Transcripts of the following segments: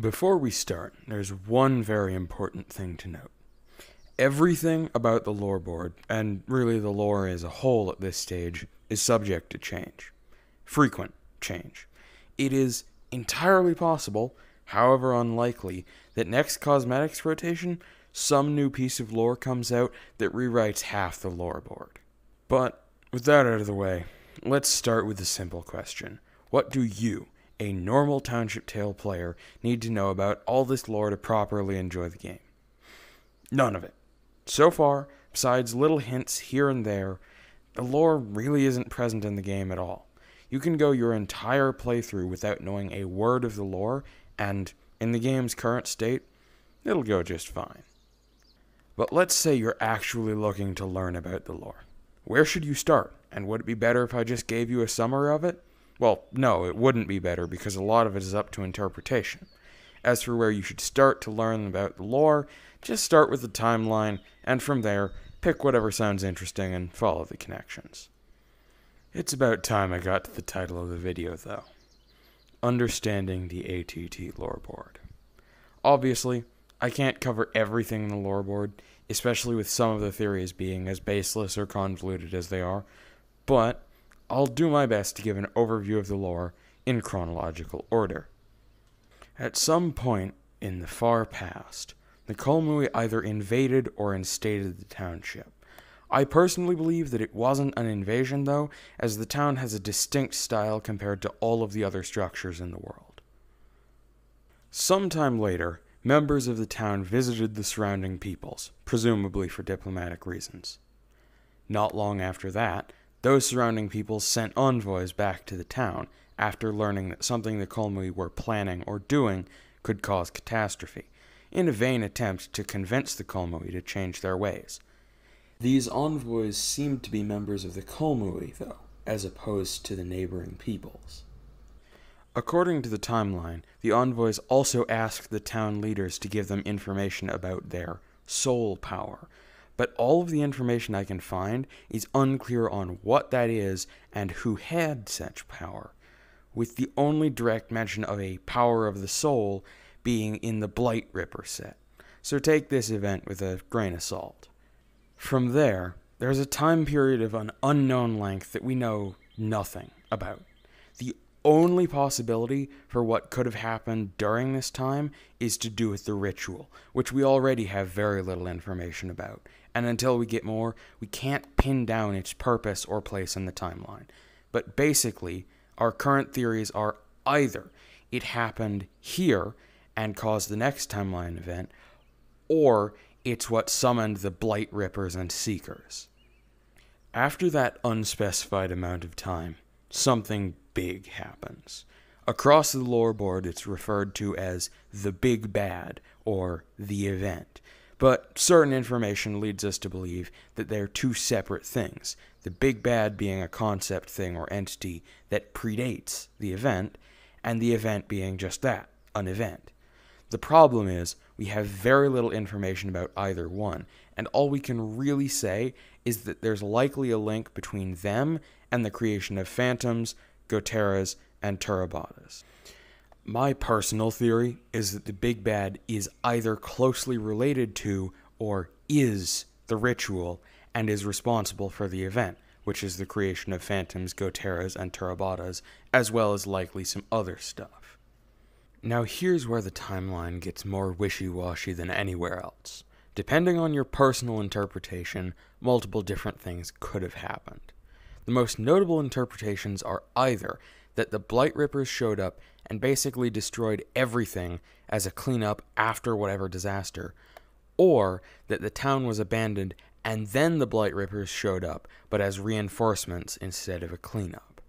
Before we start, there's one very important thing to note. Everything about the lore board, and really the lore as a whole at this stage, is subject to change. Frequent change. It is entirely possible, however unlikely, that next cosmetics rotation, some new piece of lore comes out that rewrites half the lore board. But, with that out of the way, let's start with the simple question. What do you, a normal Township Tale player, need to know about all this lore to properly enjoy the game? None of it. So far, besides little hints here and there, the lore really isn't present in the game at all. You can go your entire playthrough without knowing a word of the lore, and in the game's current state, it'll go just fine. But let's say you're actually looking to learn about the lore. Where should you start, and would it be better if I just gave you a summary of it? Well, no, it wouldn't be better because a lot of it is up to interpretation. As for where you should start to learn about the lore, just start with the timeline, and from there, pick whatever sounds interesting and follow the connections. It's about time I got to the title of the video, though. Understanding the ATT lore board. Obviously, I can't cover everything in the lore board, especially with some of the theories being as baseless or convoluted as they are, but I'll do my best to give an overview of the lore in chronological order. At some point in the far past, the Kolmui either invaded or instated the township. I personally believe that it wasn't an invasion, though, as the town has a distinct style compared to all of the other structures in the world. Sometime later, members of the town visited the surrounding peoples, presumably for diplomatic reasons. Not long after that, those surrounding peoples sent envoys back to the town after learning that something the Kolmui were planning or doing could cause catastrophe, in a vain attempt to convince the Kolmui to change their ways. These envoys seemed to be members of the Kolmui, though, as opposed to the neighboring peoples. According to the timeline, the envoys also asked the town leaders to give them information about their soul power, but all of the information I can find is unclear on what that is and who had such power, with the only direct mention of a power of the soul being in the Blight Ripper set, so take this event with a grain of salt. From there's a time period of an unknown length that we know nothing about. The only possibility for what could have happened during this time is to do with the ritual, which we already have very little information about, and until we get more, we can't pin down its purpose or place in the timeline. But basically, our current theories are either it happened here and caused the next timeline event, or it's what summoned the Blight Rippers and Seekers. After that unspecified amount of time, something big happens. Across the lore board, it's referred to as the Big Bad, or the event, but certain information leads us to believe that they're two separate things, the Big Bad being a concept thing or entity that predates the event, and the event being just that, an event. The problem is, we have very little information about either one, and all we can really say is that there's likely a link between them and the creation of phantoms, Goteras, and Turabatas. My personal theory is that the Big Bad is either closely related to or is the ritual and is responsible for the event, which is the creation of phantoms, Goteras, and Turabatas, as well as likely some other stuff. Now here's where the timeline gets more wishy-washy than anywhere else. Depending on your personal interpretation, multiple different things could have happened. The most notable interpretations are either that the Blight Rippers showed up and basically destroyed everything as a cleanup after whatever disaster, or that the town was abandoned and then the Blight Rippers showed up, but as reinforcements instead of a cleanup.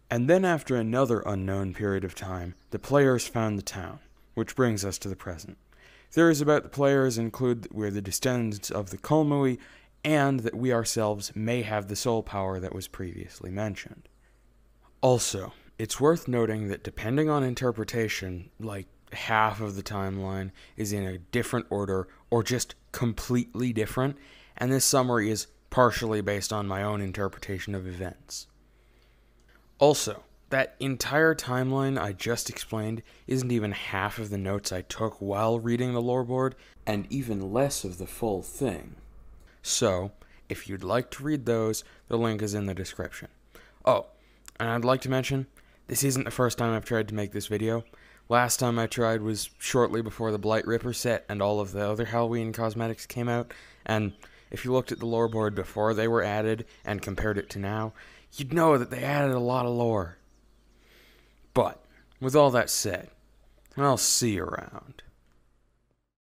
And then after another unknown period of time, the players found the town, which brings us to the present. Theories about the players include that we're the descendants of the Kolmui, and that we ourselves may have the soul power that was previously mentioned. Also, it's worth noting that depending on interpretation, like half of the timeline is in a different order or just completely different, and this summary is partially based on my own interpretation of events. Also, that entire timeline I just explained isn't even half of the notes I took while reading the lore board, and even less of the full thing. So, if you'd like to read those, the link is in the description. Oh, and I'd like to mention, this isn't the first time I've tried to make this video. Last time I tried was shortly before the Blight Ripper set and all of the other Halloween cosmetics came out, and if you looked at the lore board before they were added and compared it to now, you'd know that they added a lot of lore. But, with all that said, I'll see you around.